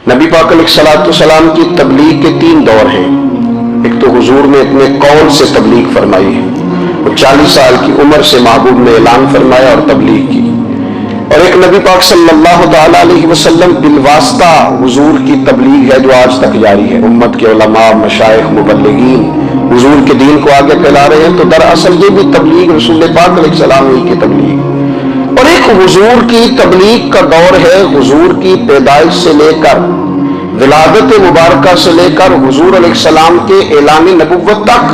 نبی پاک علیہ السلام کی تبلیغ کے 3 دور ہیں۔ ایک تو حضور نے اپنے قول سے تبلیغ فرمائی ہے، وہ 40 سال کی عمر سے محبوب نے اعلان فرمایا اور تبلیغ کی، اور ایک نبی پاک صلی اللہ تعالیٰ علیہ وسلم بالواسطہ حضور کی تبلیغ ہے جو آج تک جاری ہے۔ امت کے علماء، مشائخ، مبلغین حضور کے دین کو آگے پھیلا رہے ہیں، تو دراصل یہ بھی تبلیغ رسول پاک علیہ السلام کی تبلیغ۔ اور ایک حضور کی تبلیغ کا دور ہے، حضور کی پیدائش سے لے کر ولادت مبارکہ سے لے کر حضور علیہ السلام کے اعلان نبوت تک۔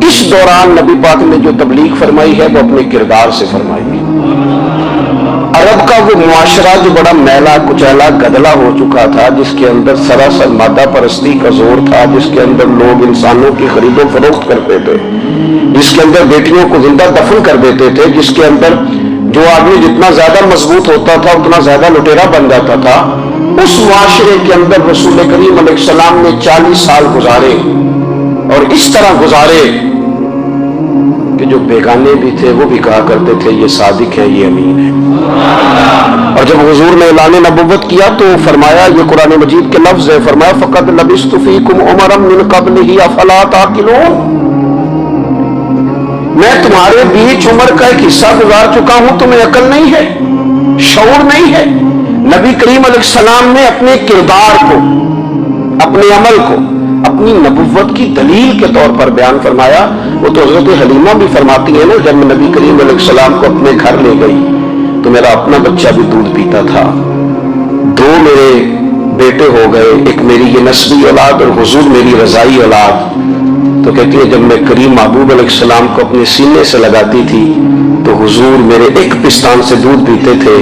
اس دوران نبی پاک نے جو تبلیغ فرمائی ہے وہ اپنے کردار سے فرمائی ہے۔ عرب کا وہ معاشرہ جو بڑا میلا کچیلا گدلا ہو چکا تھا، جس کے اندر سراسر مادہ پرستی کا زور تھا، جس کے اندر لوگ انسانوں کی خرید و فروخت کرتے تھے، جس کے اندر بیٹیوں کو زندہ دفن کر دیتے تھے، جس کے اندر جو آدمی جتنا زیادہ مضبوط ہوتا تھا اتنا زیادہ لٹیرا بن جاتا تھا، اس معاشرے کے اندر رسول کریم علیہ السلام نے 40 سال گزارے، اور اس طرح گزارے کہ جو بیگانے بھی تھے وہ بھی کہا کرتے تھے یہ صادق ہے، یہ امین ہے۔ اور جب حضور نے اعلان نبوت کیا تو فرمایا، یہ قرآن مجید کے لفظ ہے، فرمایا فَقَدْ لَبِثْتُ فِيكُمْ عُمَرًا مِّن قَبْلِهِ أَفَلَا تَعْقِلُونَ، میں تمہارے بیچ عمر کا ایک حصہ گزار چکا ہوں، تمہیں عقل نہیں ہے، شعور نہیں ہے۔ نبی کریم علیہ السلام نے اپنے کردار کو، اپنے عمل کو اپنی نبوت کی دلیل کے طور پر بیان فرمایا۔ وہ تو حضرت حلیمہ بھی فرماتی ہے نا، جب میں نبی کریم علیہ السلام کو اپنے گھر لے گئی تو میرا اپنا بچہ بھی دودھ پیتا تھا، 2 میرے بیٹے ہو گئے، ایک میری یہ نسبی اولاد اور حضور میری رضائی اولاد۔ تو کہتی ہے جب میں کریم محبوب علیہ السلام کو اپنے سینے سے لگاتی تھی تو حضور میرے ایک پستان سے دودھ پیتے تھے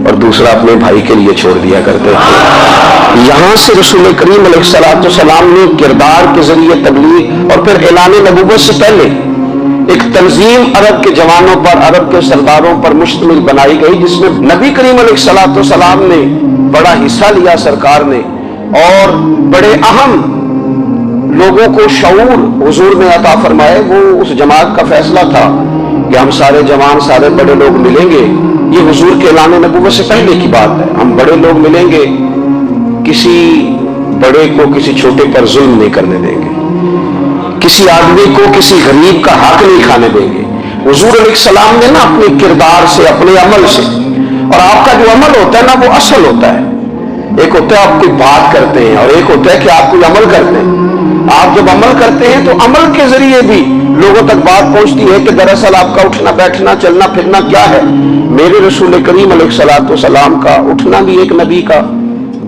اور دوسرا اپنے بھائی کے لیے چھوڑ دیا کرتے تھے۔ یہاں سے رسول کریم علیہ السلام نے کردار کے ذریعے تبلیغ، اور پھر اعلان نبوت سے پہلے ایک تنظیم عرب کے جوانوں پر، عرب کے سرداروں پر مشتمل بنائی گئی، جس میں نبی کریم علیہ السلام نے بڑا حصہ لیا، سرکار نے، اور بڑے اہم لوگوں کو شعور حضور نے عطا فرمائے۔ وہ اس جماعت کا فیصلہ تھا کہ ہم سارے جوان، سارے بڑے لوگ ملیں گے، یہ حضور کے اعلان نبوت سے پہلے کی بات ہے، ہم بڑے لوگ ملیں گے، کسی بڑے کو کسی چھوٹے پر ظلم نہیں کرنے دیں گے، کسی آدمی کو کسی غریب کا حق نہیں کھانے دیں گے۔ حضور علیہ السلام نے نا اپنے کردار سے، اپنے عمل سے، اور آپ کا جو عمل ہوتا ہے نا وہ اصل ہوتا ہے، ایک ہوتا ہے آپ کوئی بات کرتے ہیں اور ایک ہوتا ہے کہ آپ کوئی عمل کرتے ہیں۔ آپ جب عمل کرتے ہیں تو عمل کے ذریعے بھی لوگوں تک بات پہنچتی ہے کہ دراصل آپ کا اٹھنا بیٹھنا چلنا پھرنا کیا ہے۔ میرے رسول کریم علیہ السلام کا اٹھنا بھی ایک نبی کا،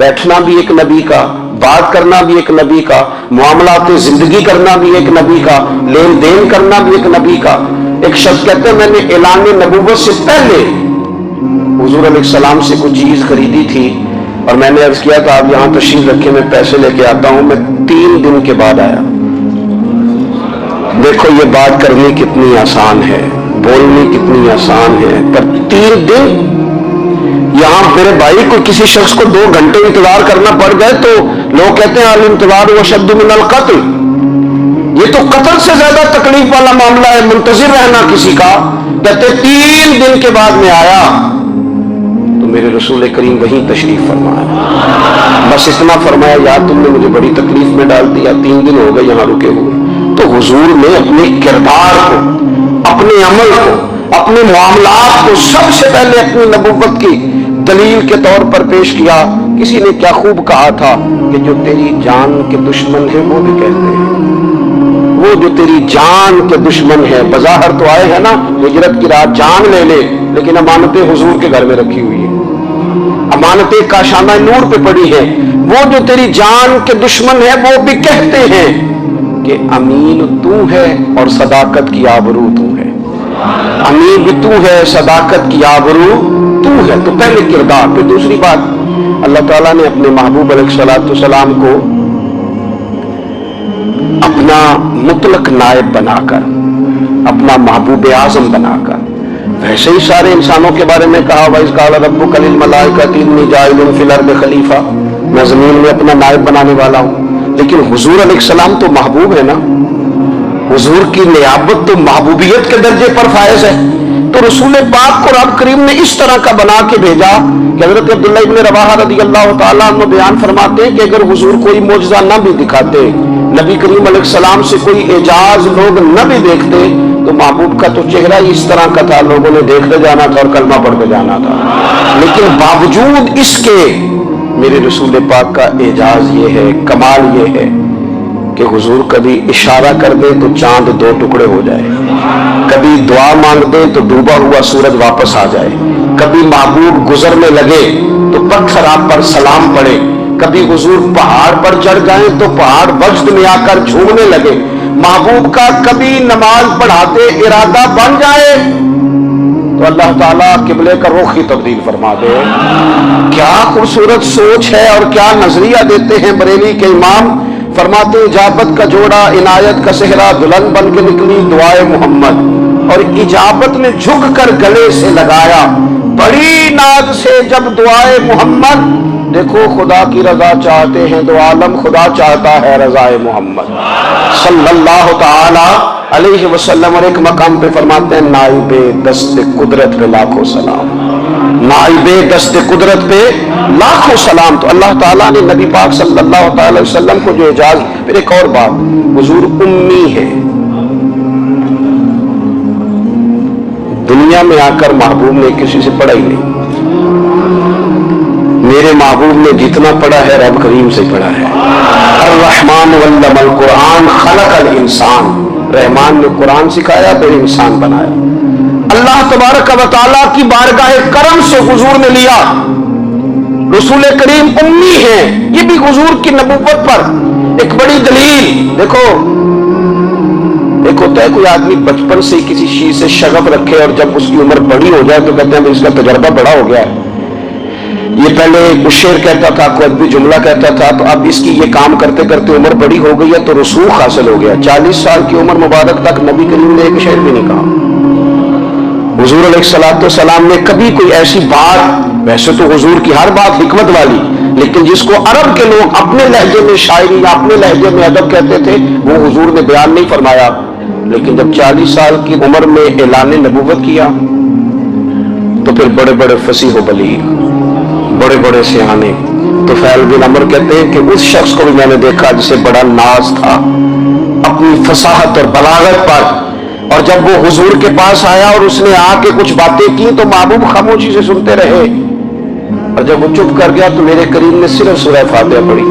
بیٹھنا بھی ایک نبی کا، بات کرنا بھی ایک نبی کا، معاملات زندگی کرنا بھی ایک نبی کا، لین دین کرنا بھی ایک نبی کا۔ ایک شخص کہتے ہیں میں نے اعلان نبوت سے پہلے حضور علیہ السلام سے کوئی چیز خریدی تھی اور میں نے عرض کیا تھا آپ یہاں تشریف رکھے، میں پیسے لے کے آتا ہوں، میں 3 دن کے بعد آیا۔ دیکھو یہ بات کرنی کتنی آسان ہے، بولنی کتنی آسان ہے، پر 3 دن یہاں میرے بھائی کو کسی شخص کو 2 گھنٹے انتظار کرنا پڑ جائے تو لوگ کہتے ہیں الانتظار واشد من القتل، یہ تو قتل سے زیادہ تکلیف والا معاملہ ہے منتظر رہنا کسی کا۔ کہتے 3 دن کے بعد میں آیا تو میرے رسول کریم وہیں تشریف فرمایا، بس اتنا فرمایا یار تم نے مجھے بڑی تکلیف میں ڈال دیا، 3 دن ہو گئے یہاں رکے ہوئے۔ تو حضور نے اپنے کردار کو، اپنے عمل کو، اپنے معاملات کو سب سے پہلے اپنی نبوت کی دلیل کے طور پر پیش کیا۔ کسی نے کیا خوب کہا تھا کہ جو تیری جان کے دشمن ہیں وہ بھی کہتے ہیں، وہ جو تیری جان کے دشمن ہے، بظاہر تو آئے ہیں نا ہجرت کی رات جان لے لے، لیکن امانتیں حضور کے گھر میں رکھی ہوئی ہیں، امانتیں کاشانہ نور پہ پڑی ہیں، وہ جو تیری جان کے دشمن ہے وہ بھی کہتے ہیں کہ امین تو ہے اور صداقت کی آبرو تو ہے، امین بھی تو ہے، صداقت کی آبرو تو ہے۔ تو پہلے کردار، پھر دوسری بات اللہ تعالیٰ نے اپنے محبوب علیہ السلام کو اپنا مطلق نائب بنا کر، اپنا محبوب اعظم بنا کر، ویسے ہی سارے انسانوں کے بارے میں کہا وَإِذْ قَالَ رَبُّكَ لِلْمَلَائِكَةِ إِنِّي جَاعِلٌ فِي الْأَرْضِ خَلِيفَةً، میں زمین میں اپنا نائب بنانے والا ہوں۔ لیکن حضور علیہ السلام تو محبوب ہے نا، حضور کی نیابت تو محبوبیت کے درجے پر فائز ہے، تو رسول پاک کو رب کریم نے اس طرح کا بنا کے بھیجا کہ حضرت عبداللہ ابن رواحہ رضی اللہ تعالیٰ عنہ بیان فرماتے ہیں کہ اگر حضور کوئی معجزہ نہ بھی دکھاتے، نبی کریم علیہ السلام سے کوئی اعجاز لوگ نہ بھی دیکھتے، تو محبوب کا تو چہرہ ہی اس طرح کا تھا، لوگوں نے دیکھتے جانا تھا اور کلمہ پڑھتے جانا تھا۔ لیکن باوجود اس کے میرے رسول پاک کا اعجاز یہ ہے، کمال یہ ہے کہ حضور کبھی اشارہ کر دے تو چاند دو ٹکڑے ہو جائے، کبھی دعا مانگ دے تو ڈوبا ہوا سورج واپس آ جائے، کبھی محبوب گزرنے لگے تو پتھر آپ پر سلام پڑے، کبھی حضور پہاڑ پر چڑھ جائیں تو پہاڑ وجد میں آ کر جھومنے لگے، محبوب کا کبھی نماز پڑھاتے ارادہ بن جائے تو اللہ تعالیٰ قبلے کا رخ ہی تبدیل فرما دے۔ کیا خوبصورت سوچ ہے اور کیا نظریہ دیتے ہیں بریلی کے امام، فرماتے اجابت کا جوڑا عنایت کا صحرا دلہن بن کے نکلی دعائے محمد، اور اجابت نے جھک کر گلے سے لگایا بڑی ناز سے جب دعائے محمد، دیکھو خدا کی رضا چاہتے ہیں تو عالم خدا چاہتا ہے رضائے محمد صلی اللہ تعالی علیہ وسلم۔ اور ایک مقام پہ فرماتے ہیں نائب دست قدرت پہ لاکھوں سلام، نائب دست قدرت پہ لاکھوں سلام۔ تو اللہ تعالیٰ نے نبی پاک صلی اللہ تعالی علیہ وسلم کو جو اعجاز، پھر ایک اور بات، حضور امی ہے، دنیا میں آ کر محبوب نے کسی سے پڑھا ہی نہیں، میرے محبوب نے جتنا پڑھا ہے رب کریم سے پڑھا ہے۔ الرحمن علم القرآن خلق الانسان، رحمان نے قرآن سکھایا پھر انسان بنایا۔ اللہ تبارک و تعالیٰ کی بارگاہ کرم سے حضور نے لیا، رسول کریم امی ہیں، یہ بھی حضور کی نبوت پر ایک بڑی دلیل۔ دیکھو ایک ہوتا ہے کوئی آدمی بچپن سے کسی چیز سے شغف رکھے اور جب اس کی عمر بڑی ہو جائے تو کہتے ہیں اس کا تجربہ بڑا ہو گیا ہے، یہ پہلے کچھ شعر کہتا تھا، کوئی ادبی جملہ کہتا تھا، تو اب اس کی یہ کام کرتے کرتے عمر بڑی ہو گئی ہے تو رسوخ حاصل ہو گیا۔ 40 سال کی عمر مبارک تک نبی کریم نے ایک شعر بھی نہیں کہا۔ حضور علیہ السلام نے کبھی کوئی ایسی بات، ویسے تو حضور کی ہر بات حکمت والی، لیکن جس کو عرب کے لوگ اپنے لہجے میں شاعری یا اپنے لہجے میں ادب کہتے تھے، وہ حضور نے بیان نہیں فرمایا۔ لیکن جب 40 سال کی عمر میں اعلان نبوت کیا تو پھر بڑے بڑے فصیح و بلیغ، بڑے بڑے سیانے، طفیل بن عمرو کہتے ہیں کہ اس شخص کو بھی میں نے دیکھا جسے بڑا ناز تھا اپنی فصاحت اور بلاغت پر، اور جب وہ حضور کے پاس آیا اور اس نے آ کے کچھ باتیں کی تو محبوب خاموشی سے سنتے رہے، اور جب وہ چپ کر گیا تو میرے کریم نے صرف سورہ فاتحہ پڑھی۔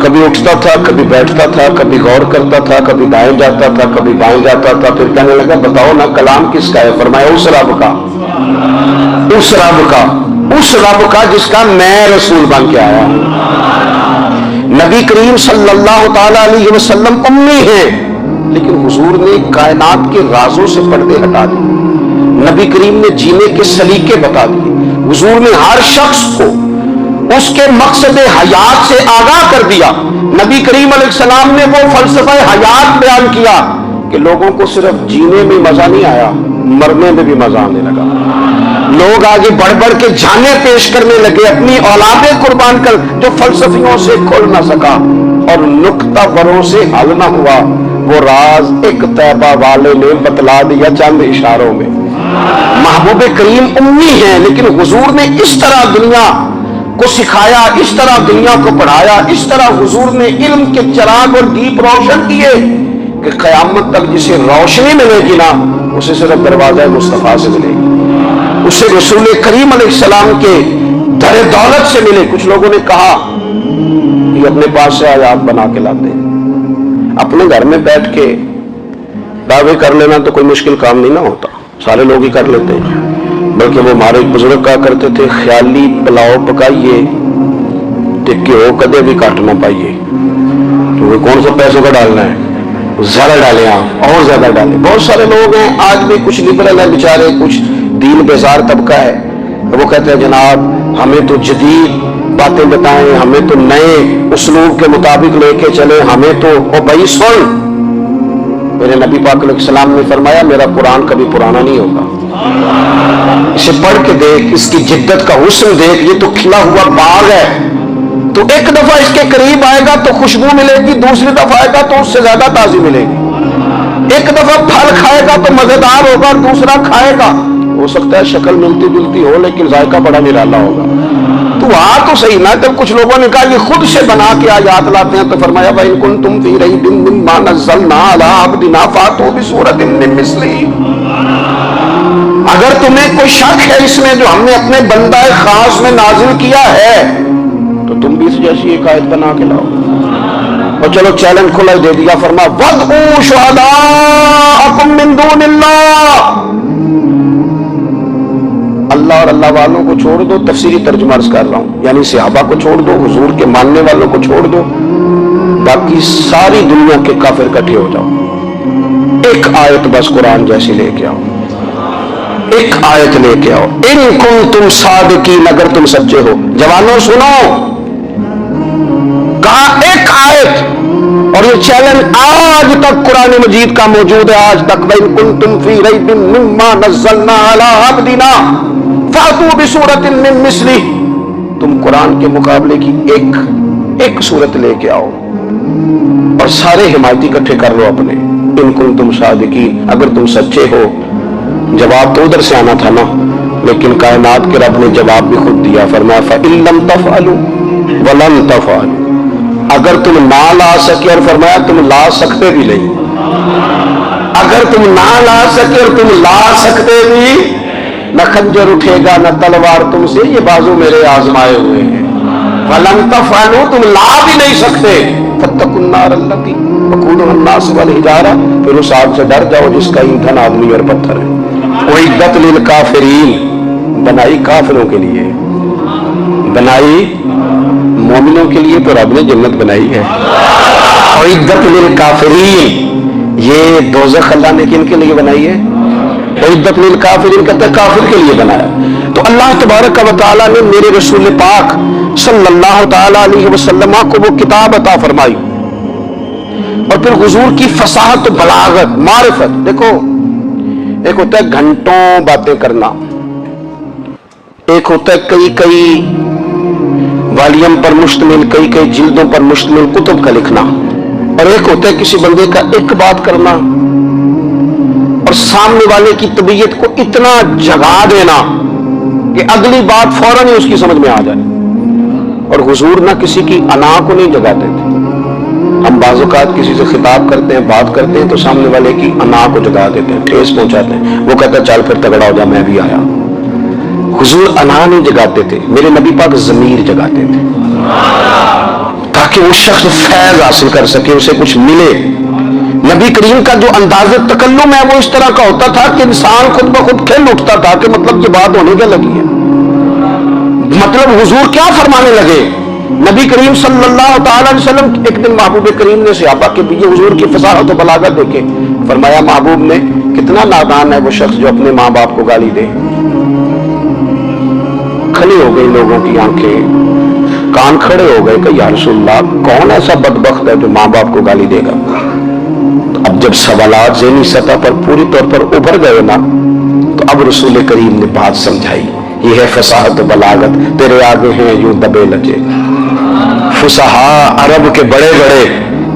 کبھی اٹھتا تھا، کبھی بیٹھتا تھا، کبھی غور کرتا تھا، کبھی دائیں جاتا تھا، کبھی بائیں جاتا تھا، پھر کہنے لگا بتاؤ نا کلام کس کا ہے؟ فرمایا اس رب کا، اس رب کا، اس رب کا جس کا میں رسول بن کے آیا ہوں۔ نبی کریم صلی اللہ تعالی علیہ وسلم امی ہیں، لیکن حضور نے کائنات کے رازوں سے پردے ہٹا دیے، نبی کریم نے جینے کے سلیقے بتا دیے، حضور نے ہر شخص کو اس کے مقصد حیات سے آگاہ کر دیا۔ نبی کریم علیہ السلام نے وہ فلسفہ حیات بیان کیا کہ لوگوں کو صرف جینے میں مزہ نہیں آیا، مرنے میں بھی مزہ آنے لگا۔ لوگ آگے بڑھ بڑھ کے جانیں پیش کرنے لگے، اپنی اولادیں قربان کر، جو فلسفیوں سے کھل نہ سکا اور نکتہ بروں سے حل نہ ہوا، وہ راز ایک طیبہ والے نے بتلا دیا چند اشاروں میں۔ محبوب کریم امی ہیں، لیکن حضور نے اس طرح دنیا کو سکھایا، اس طرح دنیا کو پڑھایا، اس طرح حضور نے علم کے چراغ اور دیپ روشن کیے کہ قیامت تک جسے روشنی ملے گی نا، اسے صرف دروازہ مصطفیٰ سے ملے گی، اسے رسول کریم علیہ السلام کے در دولت سے ملے۔ کچھ لوگوں نے کہا کہ اپنے پاس سے آیات بنا کے لاتے ہیں، اپنے گھر میں بیٹھ کے دعوے کر لینا تو کوئی مشکل کام نہیں نہ ہوتا، سارے لوگ ہی کر لیتے ہیں، بلکہ وہ ہمارے بزرگ کہا کرتے تھے خیالی پلاؤ پکائیے تے گھیو کدے بھی کٹ نہ پائیے، تو کون سا پیسوں کا ڈالنا ہے، زیادہ ڈالیں آپ اور زیادہ ڈالیں۔ بہت سارے لوگ ہیں آج بھی، کچھ لبرل ہیں بیچارے، کچھ دین بیزار طبقہ ہے، وہ کہتے ہیں جناب ہمیں تو جدید باتیں بتائیں، ہمیں تو نئے اسلوب کے مطابق لے کے چلیں، ہمیں تو او بھائی سن، میرے نبی پاک علیہ السلام نے فرمایا میرا قرآن کبھی پرانا نہیں ہوگا، اسے پڑھ کے دیکھ، اس کی جدت کا حسن دیکھ، یہ تو کھلا ہوا باغ ہے، تو ایک دفعہ اس کے قریب آئے گا تو خوشبو ملے گی، دوسری دفعہ آئے گا تو اس سے زیادہ تازی ملے گی، ایک دفعہ پھل کھائے گا تو مزیدار ہوگا، دوسرا کھائے گا ہو سکتا ہے شکل ملتی جلتی ہو لیکن ذائقہ بڑا نرالا ہوگا۔ تو تو صحیح نا، جب کچھ لوگوں نے کہا یہ خود سے بنا کے آیات لاتے ہیں تو فرمایا بھائی کنتم فی ریب مما نزلنا علی عبدنا فاتوا بسورۃ من مثلہ، اگر تمہیں کوئی شک ہے اس میں جو ہم نے اپنے بندہ خاص میں نازل کیا ہے تو تم بھی اس جیسی ایک آیت بنا کے لاؤ۔ اور چلو چیلنج کھلا دے دیا، فرما وَادْعُوا شُهَدَاءَكُم مِّن دُونِ اللَّهِ، اللہ اور اللہ والوں کو چھوڑ دو، تفسیری ترجمہ عرض کر رہا ہوں، یعنی صحابہ کو چھوڑ دو، حضور کے ماننے والوں کو چھوڑ دو، باقی ساری دنیا کے کافر اکٹھے ہو جاؤ، ایک آیت بس قرآن جیسی لے کے آؤ، ایک آیت لے کے آؤ، ان کنتم صادقین، اگر تم سچے ہو۔ جوانوں سنو، کہا ایک آیت، اور یہ چیلنج آج تک قرآن مجید کا موجود ہے، آج تک وَإِن كُنتُمْ فِي رَيْبٍ مِّمَّا نَزَّلْنَا عَلَىٰ عَبْدِنَا فَأْتُوا بِسُورَةٍ مِّن مِّثْلِهِ، تم قرآن کے مقابلے کی ایک سورت لے کے آؤ اور سارے حمایتی اکٹھے کر لو اپنے، ان کنتم صادقین، اگر تم سچے ہو۔ جواب تو ادھر سے آنا تھا نا، لیکن کائنات کے رب نے جواب بھی خود دیا، فرمایا فَإِن لَّمْ تَفْعَلُوا وَلَن تَفْعَلُوا، اگر تم نہ لا سکے، اور فرمایا تم لا سکتے بھی نہیں، اگر تم نہ لا سکے اور تم لا سکتے بھی، نہ خنجر اٹھے گا نہ تلوار تم سے، یہ بازو میرے آزمائے ہوئے ہیں۔ وَلَن تَفْعَلُوا، تم لا بھی نہیں سکتے، فَاتَّقُوا النَّارَ الَّتِي وَقُودُهَا النَّاسُ وَالْحِجَارَةُ، پھر اس آگ سے ڈر جاؤ جس کا ایندھن آدمی اور پتھر ہے۔ اُعِدَّتْ لِلْكَافِرِينَ، بنائی کافروں کے لیے، بنائی مومنوں کے لیے تو رب نے جنت بنائی ہے۔ اُعِدَّتْ لِلْكَافِرِينَ، یہ دوزخ اللہ نے کن کے لیے بنائی ہے؟ اُعِدَّتْ لِلْكَافِرِينَ کہتے ہیں کافر کے لیے بنایا۔ تو اللہ تبارک و تعالیٰ نے میرے رسول پاک صلی اللہ تعالیٰ علیہ وسلم کو وہ کتاب عطا فرمائی، اور پھر حضور کی فصاحت و بلاغت، معرفت۔ دیکھو، ایک ہوتا ہے گھنٹوں باتیں کرنا، ایک ہوتا ہے کئی والیم پر مشتمل، کئی جلدوں پر مشتمل کتب کا لکھنا، اور ایک ہوتا ہے کسی بندے کا ایک بات کرنا اور سامنے والے کی طبیعت کو اتنا جگا دینا کہ اگلی بات فوراً ہی اس کی سمجھ میں آ جائے۔ اور حضور نہ کسی کی انا کو نہیں جگاتے تھے۔ ہم بعض اوقات کسی سے خطاب کرتے ہیں، بات کرتے ہیں تو سامنے والے کی انا کو جگا دیتے ہیں، ٹھیس پہنچاتے ہیں، وہ کہتا ہے چل پھر تگڑا ہو جا میں بھی آیا۔ حضور انا نہیں جگاتے تھے، میرے نبی پاک ضمیر جگاتے تھے تاکہ وہ شخص فیض حاصل کر سکے، اسے کچھ ملے۔ نبی کریم کا جو انداز تکلم ہے وہ اس طرح کا ہوتا تھا کہ انسان خود بخود کھل اٹھتا تھا کہ مطلب یہ بات ہونے کیا لگی ہے، مطلب حضور کیا فرمانے لگے۔ نبی کریم صلی اللہ تعالی علیہ وسلم ایک دن محبوب کریم نے صحابہ کے پیچھے حضور کی فصاحت و بلاغت دیکھے، فرمایا محبوب نے کتنا نادان ہے وہ شخص جو اپنے ماں باپ کو گالی دے۔ کھلی ہو گئی لوگوں کی آنکھیں، کان کھڑے ہو گئے کہ یا رسول اللہ کون ایسا بدبخت ہے جو ماں باپ کو گالی دے گا۔ اب جب سوالات ذہنی سطح پر پوری طور پر ابھر گئے نا، تو اب رسول کریم نے بات سمجھائی، یہ ہے فصاحت و بلاغت، تیرے آگے ہیں یوں دبے لجے۔ فصحاء عرب کے بڑے بڑے،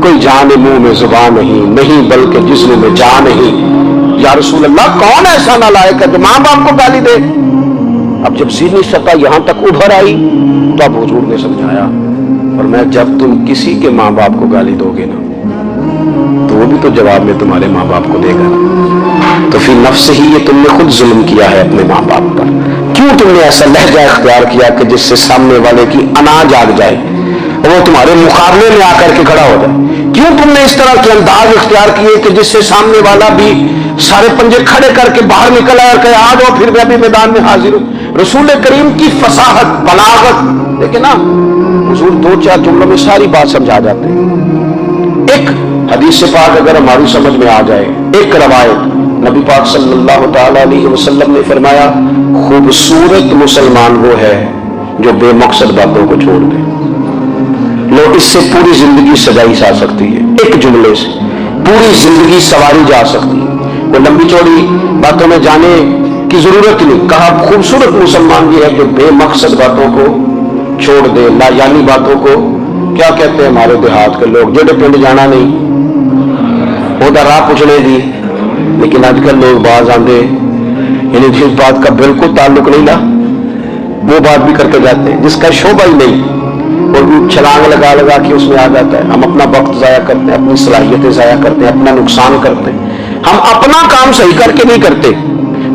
کوئی جان منہ میں زبان نہیں بلکہ جسم میں جان نہیں۔ یا رسول اللہ کون ایسا نالائق ہے جو ماں باپ کو گالی دے۔ اب جب ذہنی سطح یہاں تک ابھر آئی تو اب حضور نے سمجھایا، اور میں جب تم کسی کے ماں باپ کو گالی دو گے نا تو وہ بھی تو جواب میں تمہارے ماں باپ کو دے گا، تو فی نفس ہی یہ تم نے خود ظلم کیا ہے اپنے ماں باپ پر۔ کیوں تم نے ایسا لہجہ اختیار کیا کہ جس سے سامنے والے کی انا جاگ جائے، وہ تمہارے مقابلے میں آ کر کے کھڑا ہو جائے؟ کیوں تم نے اس طرح کے انداز اختیار کیے کہ جس سے سامنے والا بھی سارے پنجے کھڑے کر کے باہر نکل آئے اور کہے آ جاؤ پھر میں ابھی میدان میں حاضر ہوں۔ رسول کریم کی فصاحت بلاغت دیکھیں نا، حضور دو چار جملوں میں ساری بات سمجھا جاتے ہیں۔ ایک حدیث پاک اگر ہماری سمجھ میں آ جائے، ایک روایت نبی پاک صلی اللہ تعالی علیہ وسلم نے فرمایا خوبصورت مسلمان وہ ہے جو بے مقصد باتوں کو چھوڑ دے۔ لوگ اس سے پوری زندگی سجائی جا سکتی ہے، ایک جملے سے پوری زندگی سواری جا سکتی ہے، وہ لمبی چوڑی باتوں میں جانے کی ضرورت نہیں۔ کہا خوبصورت مسلمان یہ ہے جو بے مقصد باتوں کو چھوڑ دے، لا یعنی باتوں کو، کیا کہتے ہیں ہمارے دیہات کے لوگ، جڑے پنڈ جانا نہیں، وہ راہ پوچھنے دی، لیکن آج کل لوگ باز آندے یعنی جس بات کا بالکل تعلق نہیں نا وہ بات بھی کرتے جاتے ہیں جس کا شعبہ ہی نہیں، اور بھی چھلانگ لگا لگا کے اس میں آ جاتا ہے۔ ہم اپنا وقت ضائع کرتے ہیں، اپنی صلاحیتیں ضائع کرتے ہیں، اپنا نقصان کرتے ہیں۔ ہم اپنا کام صحیح کر کے نہیں کرتے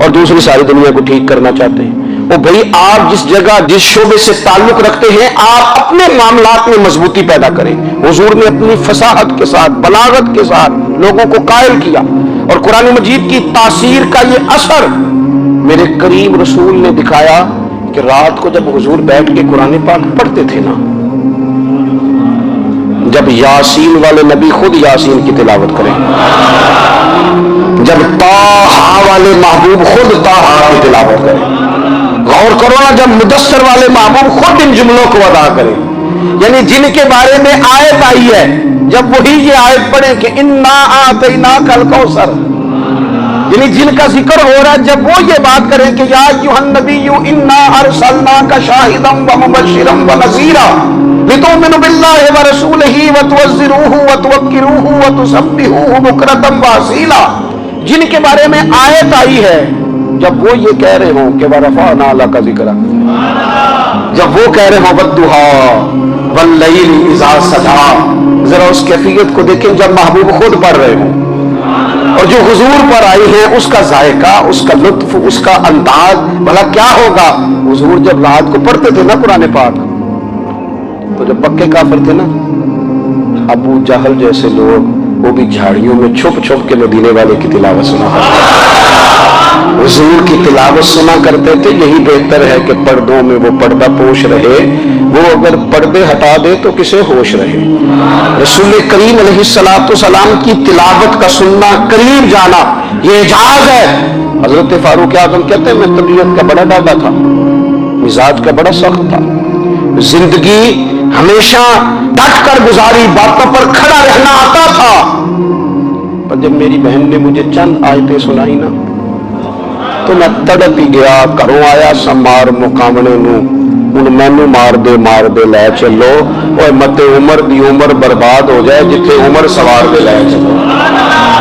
اور دوسری ساری دنیا کو ٹھیک کرنا چاہتے ہیں۔ وہ بھائی آپ جس جگہ جس شعبے سے تعلق رکھتے ہیں آپ اپنے معاملات میں مضبوطی پیدا کریں۔ حضور نے اپنی فصاحت کے ساتھ بلاغت کے ساتھ لوگوں کو قائل کیا، اور قرآن مجید کی تاثیر کا یہ اثر میرے کریم رسول نے دکھایا کہ رات کو جب حضور بیٹھ کے قرآن پاک پڑھتے تھے نا، جب یاسین والے نبی خود یاسین کی تلاوت کریں، جب طٰہٰ والے محبوب خود طٰہٰ کی تلاوت کریں، غور کرو نا، جب مدثر والے محبوب خود ان جملوں کو ادا کریں، یعنی جن کے بارے میں آیت آئی ہے جب وہی یہ آیت پڑھیں کہ انا اعطیناک الکوثر، یعنی جن کا ذکر ہو رہا ہے جب وہ یہ بات کریں کہ یا ایھا النبی انا ارسلناک شاہدا ومبشرا ونذیرا لتؤمنوا باللہ ورسولہ وتعزروہ وتوقروہ وتسبحوہ بکرۃ واصیلا، جن کے بارے میں آیت آئی ہے جب وہ یہ کہہ رہے ہوں کہ ورفعنا لک ذکرک، جب وہ کہہ رہے ہوں والضحیٰ واللیل اذا سجی، ذرا اس کیفیت کو دیکھیں جب محبوب خود پڑھ رہے ہوں، اور جو حضور پر آئی ہے اس کا ذائقہ، اس کا لطف، اس کا انداز بھلا کیا ہوگا۔ حضور جب رات کو پڑھتے تھے نا قرآن پاک تو جب پکے کافر تھے نا، ابو جہل جیسے لوگ وہ بھی جھاڑیوں میں چھپ چھپ کے مدینے والے کی تلاوت سنا حضور کی تلاوت سنا کرتے تھے۔ یہی بہتر ہے کہ پردوں میں وہ پردہ پوش رہے، وہ اگر پردے ہٹا دے تو کسے ہوش رہے۔ رسول کریم علیہ السلام کی تلاوت کا سننا، قریب جانا، یہ اعجاز ہے۔ حضرت فاروق اعظم کہتے ہیں میں طبیعت کا بڑا ڈاڈا تھا، مزاج کا بڑا سخت تھا، زندگی ہمیشہ ڈٹ کر گزاری، باتوں پر کھڑا رہنا آتا تھا، پر جب میری بہن نے مجھے چند آیتیں سنائی نا تو میں تڑپ ہی گیا۔ گھروں آیا سمار مقامنے نو ہن مینو مار دے لے چلو، اوے مت عمر دی عمر برباد ہو جائے جتھے عمر سوار دے لے چلو۔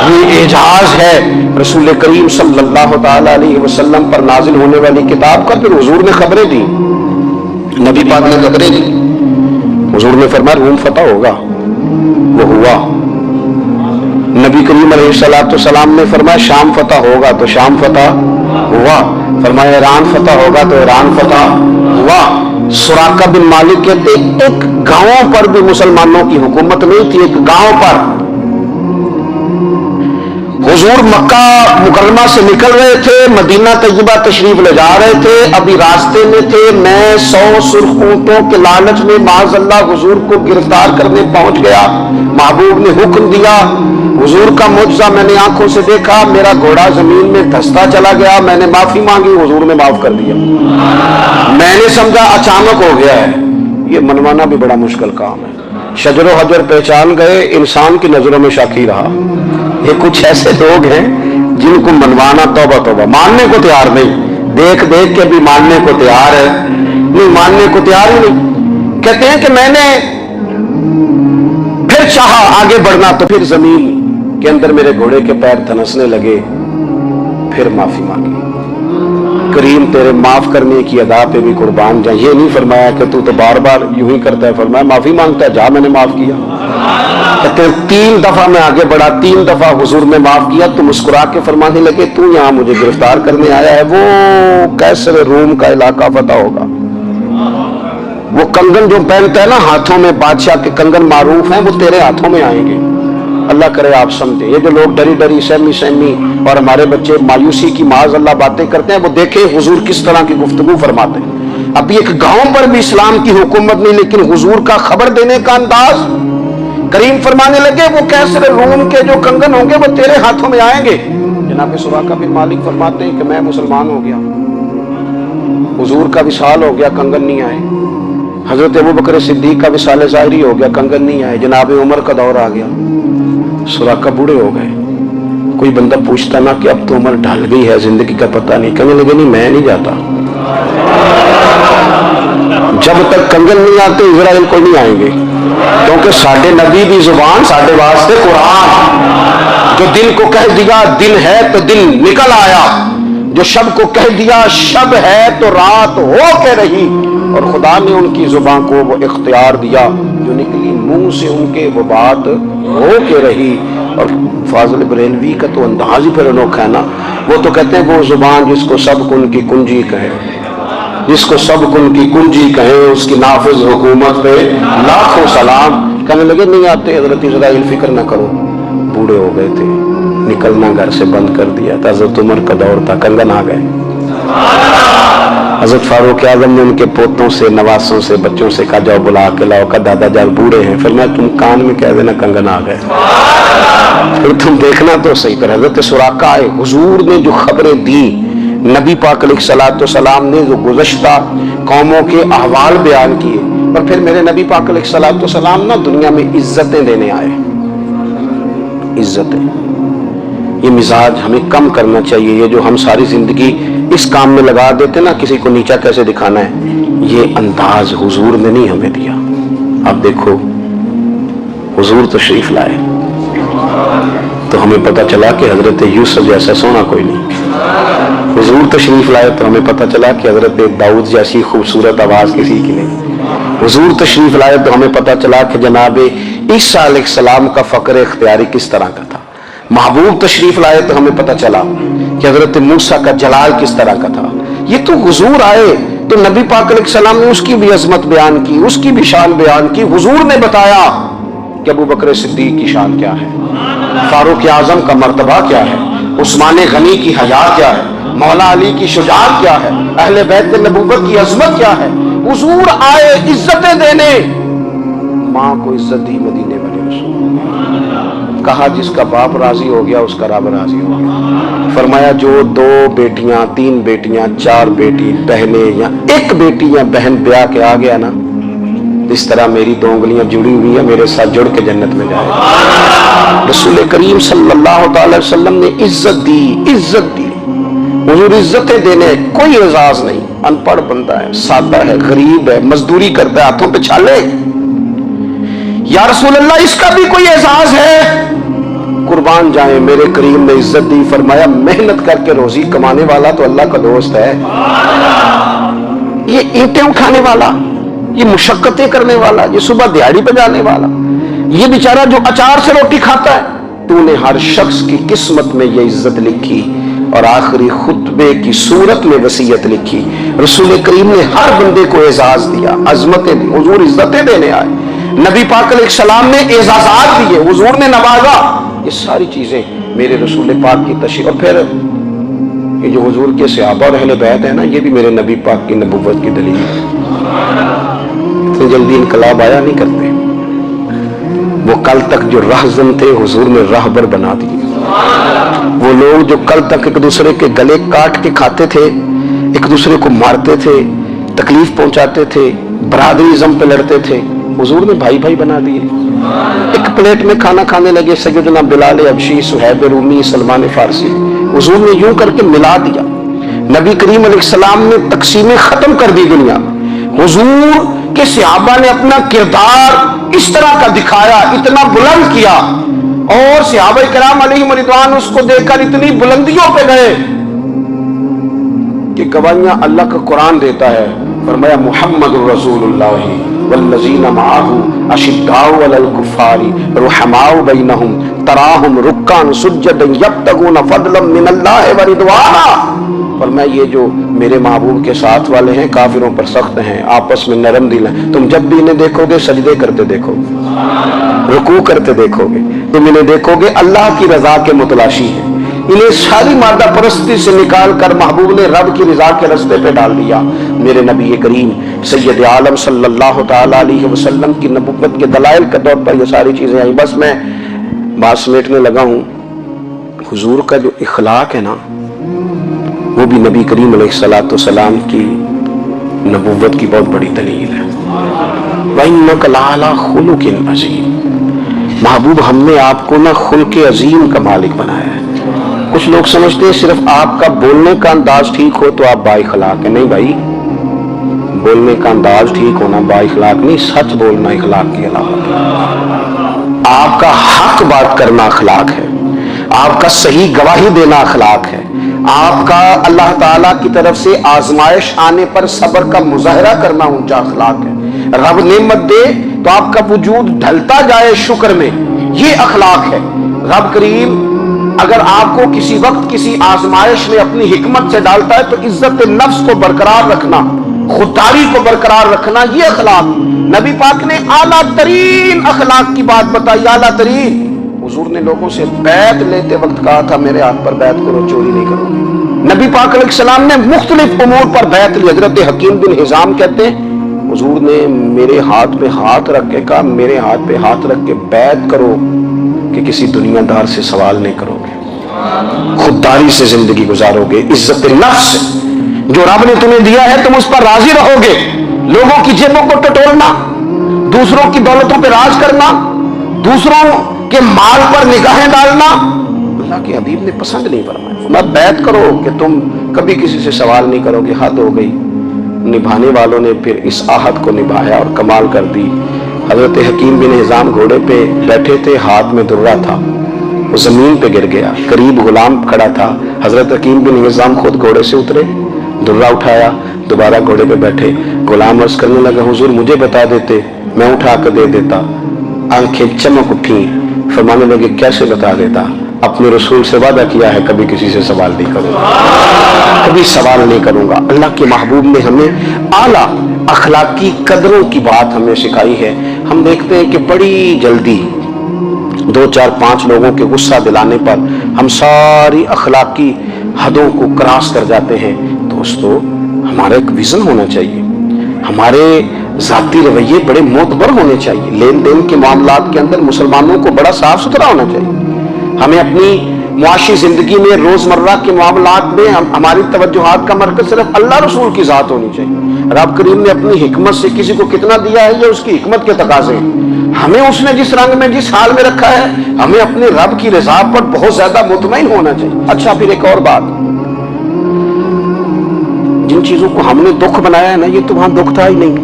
یہ اعجاز ہے رسول کریم صلی اللہ تعالی علیہ وسلم پر نازل ہونے والی کتاب کا۔ پھر حضور نے خبریں دی، نبی پاک نے خبریں دی، حضور نے فرمایا روم فتح ہوگا، وہ ہوا۔ نبی کریم علیہ السلام نے فرمایا شام فتح ہوگا، تو شام فتح ہوا۔ فرمایا ایران فتح ہوگا، تو ایران فتح ہوا۔ سراقہ بن مالک کہتے ایک گاؤں پر بھی مسلمانوں کی حکومت نہیں تھی، ایک گاؤں پر حضور مکہ مکرمہ سے نکل رہے تھے، مدینہ طیبہ تشریف لے جا رہے تھے، ابھی راستے میں تھے، میں 100 سرخ اونٹوں کے لالچ میں معاذ اللہ حضور کو گرفتار کرنے پہنچ گیا۔ محبوب نے حکم دیا، حضور کا معجزہ میں نے آنکھوں سے دیکھا، میرا گھوڑا زمین میں دھستا چلا گیا، میں نے معافی مانگی، حضور نے معاف کر دیا۔ میں نے سمجھا اچانک ہو گیا ہے، یہ منوانا بھی بڑا مشکل کام ہے۔ شجر و حجر پہچان گئے، انسان کی نظروں میں شاکی رہا۔ یہ کچھ ایسے لوگ ہیں جن کو منوانا توبہ توبہ، ماننے کو تیار نہیں، دیکھ دیکھ کے بھی ماننے کو تیار ہے نہیں، ماننے کو تیار ہی نہیں۔ کہتے ہیں کہ میں نے پھر چاہا آگے بڑھنا تو پھر زمین کے اندر میرے گھوڑے کے پیر دھنسنے لگے، پھر معافی مانگی۔ کریم تیرے معاف کرنے کی ادا پہ بھی قربان جائیں۔ یہ نہیں فرمایا کہ تو بار بار یوں ہی کرتا ہے، فرمایا معافی مانگتا ہے، جا میں نے معاف کیا۔ کہتے ہیں 3 دفعہ میں آگے بڑھا، 3 دفعہ حضور نے معاف کیا تو مسکرا کے فرمانے لگے تو یہاں مجھے گرفتار کرنے آیا ہے، وہ کیسر روم کا علاقہ فتح ہوگا۔ وہ کنگن جو پہنتا ہے نا ہاتھوں میں، بادشاہ کے کنگن معروف ہیں، وہ تیرے ہاتھوں میں آئیں گے۔ اللہ کرے آپ سمجھیں، یہ جو لوگ ڈری ڈری سہمی اور ہمارے بچے مایوسی کی معاذ اللہ باتیں کرتے ہیں، وہ دیکھیں حضور کس طرح کی گفتگو فرماتے ہیں۔ ابھی ایک گاؤں پر بھی اسلام کی حکومت نہیں، لیکن حضور کا خبر دینے کا انداز، کریم فرمانے لگے وہ کیسر روم کے جو کنگن ہوں گے وہ تیرے ہاتھوں میں آئیں گے۔ جناب سراقہ بن مالک فرماتے ہیں کہ میں مسلمان ہو گیا، حضور کا وصال ہو گیا، کنگن نہیں آئے۔ حضرت ابوبکر صدیق کا وصال ظاہری ہو گیا، کنگن نہیں آئے۔ جناب عمر کا دور آ گیا، سراقہ بوڑھے ہو گئے۔ کوئی بندہ پوچھتا نا کہ اب تو عمر ڈھل گئی ہے، زندگی کا پتہ نہیں، کہنے لگے نہیں میں نہیں جاتا، جب تک کنگن نہیں آتے اسرائیل کو نہیں آئیں گے، کیونکہ ساڈے نبی دی زبان ساڈے واسطے قرآن، جو دن کو کہہ دیا دن ہے تو دن نکل آیا، جو شب کو کہہ دیا شب ہے تو رات ہو کے رہی، اور خدا نے ان کی زبان کو وہ اختیار دیا جو نکلی منہ سے ان کے وہ بات ہو کے رہی۔ اور فاضل بریلوی کا تو انداز ہی پھر انوکھا ہے نا، وہ تو کہتے ہیں وہ زبان جس کو سب کن کی کنجی کہے، جس کو سب کن کی کنجی کہے، اس کی نافذ حکومت پہ لاکھوں سلام۔ کہنے لگے نہیں آتے حضرت اسرائیل، فکر نہ کرو، بوڑھے ہو گئے تھے، نکلنا گھر سے بند کر دیا تھا، حضرت عمر کا دور تھا، کنگن آ گئے۔ حضرت فاروق اعظم نے ان کے پوتوں سے، نواسوں سے، بچوں سے کہا جاؤ بلا کے لاؤ، کہا دادا جان بوڑھے ہیں، پھر میں تم کان میں کہہ دینا کنگن آ گئے، پھر تم دیکھنا تو صحیح۔ پر حضرت سراقہ آئے، حضور نے جو خبریں دی، نبی پاک علیہ الصلوۃ والسلام نے جو گزشتہ قوموں کے احوال بیان کیے، اور پھر میرے نبی پاک علیہ الصلوۃ والسلام نا دنیا میں عزتیں دینے آئے، عزتیں۔ یہ مزاج ہمیں کم کرنا چاہیے، یہ جو ہم ساری زندگی اس کام میں لگا دیتے نا، کسی کو نیچا کیسے دکھانا ہے، یہ انداز حضور نے نہیں ہمیں دیا۔ اب دیکھو حضور تشریف لائے تو ہمیں پتہ چلا کہ حضرت یوسف جیسا سونا کوئی نہیں، حضور تشریف لائے تو ہمیں پتہ چلا کہ حضرت داؤد جیسی خوبصورت آواز کسی کی نہیں، حضور تشریف لائے تو ہمیں پتہ چلا کہ جناب عیسیٰ علیہ السلام کا فقر اختیاری کس طرح کا تھا، محبوب تشریف لائے تو ہمیں پتہ چلا کہ حضرت موسیٰ کا جلال کس طرح کا تھا۔ یہ تو حضور آئے تو نبی پاک علیہ السلام نے اس کی بھی عظمت بیان کی، اس کی بھی شان بیان کی، حضور نے بتایا کہ ابو بکر صدیق کی شان کیا ہے، فاروق اعظم کا مرتبہ کیا ہے، عثمان غنی کی حیا کیا ہے، مولا علی کی شجاعت کیا ہے، اہل بیت نبوت کی عظمت کیا ہے۔ حضور آئے عزتیں دینے، ماں کو عزت دی مدینے والے رسول، کہا جس کا باپ راضی ہو گیا اس کا رب راضی ہو گیا۔ فرمایا جو 2 بیٹیاں 3 بیٹیاں 4 بیٹی بہنیں یا ایک بیٹی یا بہن بیاہ کے آ گیا نا، اس طرح میری 2 انگلیاں جڑی ہوئی ہیں، میرے ساتھ جڑ کے جنت میں جائے گا۔ رسول کریم صلی اللہ تعالی وسلم نے عزت دی، عزت دی۔ حضور عزتیں دینے، کوئی اعزاز نہیں، ان پڑھ بندہ ہے، سادہ ہے، غریب ہے، مزدوری کرتا ہے، ہاتھوں پہ چھالے، یا رسول اللہ اس کا بھی کوئی اعزاز ہے؟ قربان جائیں، میرے کریم نے عزت دی، فرمایا محنت کر کے روزی کمانے والا تو اللہ کا دوست ہے، یہ اینٹیں اٹھانے والا، یہ مشقتیں کرنے والا، یہ صبح دیہڑی پہ جانے والا، یہ بیچارہ جو اچار سے روٹی کھاتا ہے، تو نے ہر شخص کی قسمت میں یہ عزت لکھی اور آخری خطبے کی صورت میں وصیت لکھی۔ رسول کریم نے ہر بندے کو اعزاز دیا، عظمتیں دی، حضور عزتیں دینے آئے، نبی پاک علیہ السلام نے اعزازات دیے، حضور نے نوازا۔ یہ ساری چیزیں میرے رسول پاک کی تشریف، اور پھر یہ جو حضور کے صحابہ اور اہل بیت ہے نا، یہ بھی میرے نبی پاک کی نبوت کی دلیل ہے۔ اتنی جلدی انقلاب آیا نہیں کرتے، وہ کل تک جو رہزن تھے حضور نے راہبر بنا دیے، وہ لوگ جو کل تک ایک دوسرے کے گلے کاٹ کے کھاتے تھے، ایک دوسرے کو مارتے تھے، تکلیف پہنچاتے تھے، برادری ازم پہ لڑتے تھے، حضور نے بھائی بھائی بنا دیے۔ ایک پلیٹ میں کھانا کھانے لگے، سیدنا بلال حبشی، صہیب رومی، سلمان فارسی، حضور نے یوں کر کے ملا دیا۔ نبی کریم علیہ السلام نے تقسیمیں ختم کر دی دنیا، حضور کے صحابہ نے اپنا کردار اس طرح کا دکھایا، اتنا بلند کیا، اور صحابہ کرام علیہم رضوان اس کو دیکھ کر اتنی بلندیوں پہ گئے کہ گواہیاں اللہ کا قرآن دیتا ہے۔ فرمایا محمد رسول اللہ والذین معہ اشداء علی الکفار رحماء بینہم تراہم رکعا سجدا یبتغون فضلا من اللہ ورضوانا۔ فرمایا یہ جو میرے محبوب کے ساتھ والے ہیں کافروں پر سخت ہیں، آپس میں نرم دل ہیں، تم جب بھی انہیں دیکھو گے سجدے کرتے دیکھو گے، رکوع کرتے دیکھو گے، تم انہیں دیکھو گے اللہ کی رضا کے متلاشی ہیں۔ انہیں ساری مادہ پرستی سے نکال کر محبوب نے رب کی رضا کے رستے پہ ڈال دیا۔ میرے نبی کریم سید عالم صلی اللہ تعالی علیہ وسلم کی نبوت کے دلائل کے طور پر یہ ساری چیزیں آئیں۔ بس میں بات سمیٹنے لگا ہوں، حضور کا جو اخلاق ہے نا، وہ بھی نبی کریم علیہ الصلوۃ والسلام کی نبوت کی بہت بڑی دلیل ہے۔ وَإِنَّكَ لَعَلَىٰ خُلُقٍ عَظِيمٍ، محبوب ہم نے آپ کو نا خلق عظیم کا مالک بنایا ہے۔ کچھ لوگ سمجھتے ہیں صرف آپ کا بولنے کا انداز ٹھیک ہو تو آپ با اخلاق ہیں، نہیں بھائی، بولنے کا انداز ٹھیک ہونا با اخلاق نہیں، سچ بولنا اخلاق کی علامت ہے۔ آپ کا حق بات کرنا اخلاق ہے، آپ کا صحیح گواہی دینا اخلاق ہے، آپ کا اللہ تعالیٰ کی طرف سے آزمائش آنے پر صبر کا مظاہرہ کرنا اونچا اخلاق ہے۔ رب نعمت دے تو آپ کا وجود ڈھلتا جائے شکر میں، یہ اخلاق ہے۔ رب کریم اگر آپ کو کسی وقت کسی آزمائش میں اپنی حکمت سے ڈالتا ہے تو عزت نفس کو برقرار رکھنا، خودداری کو برقرار رکھنا، یہ اخلاق۔ نبی پاک نے اعلیٰ ترین اخلاق کی بات بتائی، اعلیٰ ترین۔ حضور نے لوگوں سے بیعت لیتے وقت کہا تھا میرے ہاتھ پر بیعت کرو، چوری نہیں کرو۔ نبی پاک علیہ السلام نے مختلف امور پر بیعت لی۔ حضرت حکیم بن حزام کہتے ہیں حضور نے میرے ہاتھ پہ ہاتھ رکھ کے کہا میرے ہاتھ پہ ہاتھ رکھ کے بیعت کرو کہ کسی دنیا دار سے سوال نہیں کرو گے، خودداری سے زندگی گزارو گے، عزت نفس جو رب نے تمہیں دیا ہے تم اس پر راضی رہو گے۔ لوگوں کی جیبوں کو ٹٹولنا، دوسروں کی دولتوں پہ راج کرنا، دوسروں کے مال پر نگاہیں ڈالنا اللہ کے حبیب نے پسند نہیں فرمایا۔ میں بیعت کرو کہ تم کبھی کسی سے سوال نہیں کرو گے، حد ہو گئی۔ نبھانے والوں نے پھر اس عہد کو نبھایا اور کمال کر دی۔ حضرت حکیم بن حزام گھوڑے پہ بیٹھے تھے، ہاتھ میں درہ تھا، وہ زمین پہ گر گیا، قریب غلام کھڑا تھا۔ حضرت حکیم بن حزام خود گھوڑے سے اترے، درہ اٹھایا، دوبارہ گھوڑے پہ بیٹھے۔ غلام عرض کرنے لگا حضور مجھے بتا دیتے میں اٹھا کر دے دیتا۔ آنکھیں چمک اٹھی، فرمانے لگے کیسے بتا دیتا؟ اپنے رسول سے وعدہ کیا ہے کبھی کسی سے سوال نہیں کروں گا، کبھی سوال نہیں کروں گا۔ اللہ کے محبوب نے ہمیں اعلیٰ اخلاقی قدروں کی بات ہمیں سکھائی ہے۔ ہم دیکھتے ہیں کہ بڑی جلدی 2 4 5 لوگوں کے غصہ دلانے پر ہم ساری اخلاقی حدوں کو کراس کر جاتے ہیں۔ دوستو ہمارا ایک ویژن ہونا چاہیے، ہمارے ذاتی رویے بڑے معتبر ہونے چاہیے، لین دین کے معاملات کے اندر مسلمانوں کو بڑا صاف ستھرا ہونا چاہیے۔ ہمیں اپنی معاشی زندگی میں روزمرہ کے معاملات میں ہماری توجہات کا مرکز صرف اللہ رسول کی ذات ہونی چاہیے۔ رب کریم نے اپنی حکمت سے کسی کو کتنا دیا ہے یہ اس کی حکمت کے تقاضے ہیں۔ ہمیں اس نے جس رنگ میں جس حال میں رکھا ہے ہمیں اپنے رب کی رضا پر بہت زیادہ مطمئن ہونا چاہیے۔ اچھا پھر ایک اور بات، جن چیزوں کو ہم نے دکھ بنایا ہے نا یہ تو وہاں دکھ تھا ہی نہیں۔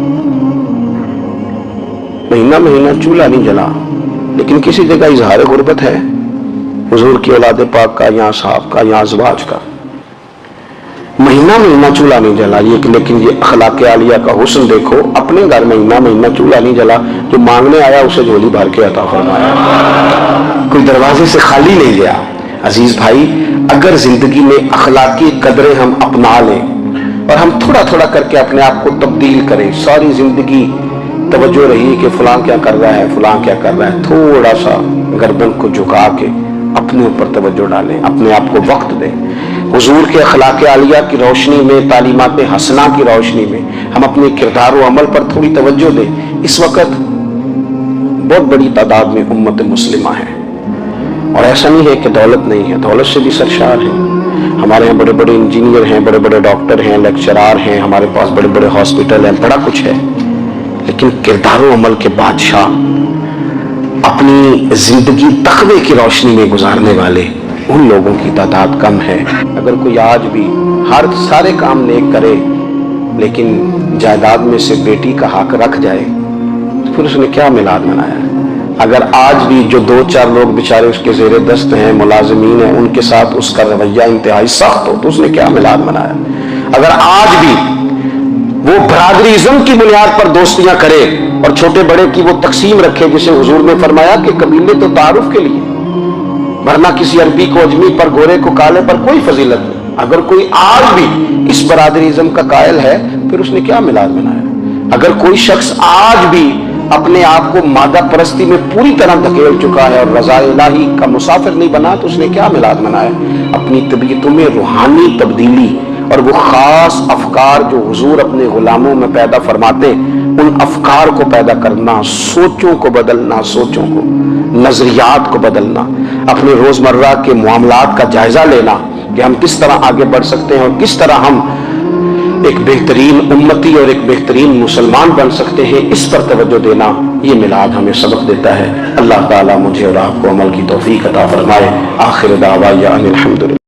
مہینہ چولہا نہیں جلا، لیکن کسی جگہ اظہار غربت ہے، حضور کی اولاد پاک کا یا صحاب کا یا ازواج کا۔ مہینہ چولہا نہیں جلا، لیکن یہ اخلاق عالیہ کا حسن دیکھو، اپنے گھر مہینہ چولہا نہیں جلا، جو مانگنے آیا اسے جھولی بھر کے عطا فرمایا، کوئی دروازے سے خالی نہیں گیا۔ عزیز بھائی اگر زندگی میں اخلاقی قدریں ہم اپنا لیں اور ہم تھوڑا تھوڑا کر کے اپنے آپ کو تبدیل کریں، ساری زندگی توجہ رہی کہ فلاں کیا کر رہا ہے فلاں کیا کر رہا ہے، تھوڑا سا گردن کو جھکا کے اپنے اوپر توجہ ڈالیں، اپنے آپ کو وقت دیں۔ حضور کے اخلاق عالیہ کی روشنی میں، تعلیمات حسنہ کی روشنی میں ہم اپنے کردار و عمل پر تھوڑی توجہ دیں۔ اس وقت بہت بڑی تعداد میں امت مسلمہ ہے، اور ایسا نہیں ہے کہ دولت نہیں ہے، دولت سے بھی سرشار ہے۔ ہمارے یہاں بڑے بڑے انجینئر ہیں، بڑے بڑے ڈاکٹر ہیں، لیکچرار ہیں، ہمارے پاس بڑے بڑے ہاسپٹل ہیں، بڑا کچھ ہے، لیکن کردار و عمل کے بادشاہ، اپنی زندگی تقوی کی روشنی میں گزارنے والے ان لوگوں کی تعداد کم ہے۔ اگر کوئی آج بھی سارے کام نیک کرے لیکن جائیداد میں سے بیٹی کا حق رکھ جائے تو پھر اس نے کیا میلاد منایا؟ اگر آج بھی جو 2 4 لوگ بیچارے اس کے زیر دست ہیں، ملازمین ہیں، ان کے ساتھ اس کا رویہ انتہائی سخت ہو تو اس نے کیا میلاد منایا؟ اگر آج بھی وہ برادریزم کی بنیاد پر دوستیاں کرے اور چھوٹے بڑے کی وہ تقسیم رکھے جسے حضور نے فرمایا کہ قبیلے تو تعارف کے لیے، ورنہ کسی عربی کو اجمی پر، گورے کو کالے پر کوئی فضیلت نہیں۔ اگر کوئی آج بھی اس برادریزم کا قائل ہے پھر اس نے کیا میلاد منایا؟ اگر کوئی شخص آج بھی اپنے آپ کو مادہ پرستی میں پوری طرح دھکیل چکا ہے اور رضا الہی کا مسافر نہیں بنا تو اس نے کیا میلاد منایا؟ اپنی طبیعتوں میں روحانی تبدیلی اور وہ خاص افکار جو حضور اپنے غلاموں میں پیدا فرماتے ان افکار کو پیدا کرنا، سوچوں کو بدلنا، سوچوں کو، نظریات کو بدلنا، اپنے روزمرہ کے معاملات کا جائزہ لینا کہ ہم کس طرح آگے بڑھ سکتے ہیں اور کس طرح ہم ایک بہترین امتی اور ایک بہترین مسلمان بن سکتے ہیں، اس پر توجہ دینا یہ میلاد ہمیں سبق دیتا ہے۔ اللہ تعالیٰ مجھے اور آپ کو عمل کی توفیق عطا فرمائے۔ آخر دعوانا ان الحمدللہ۔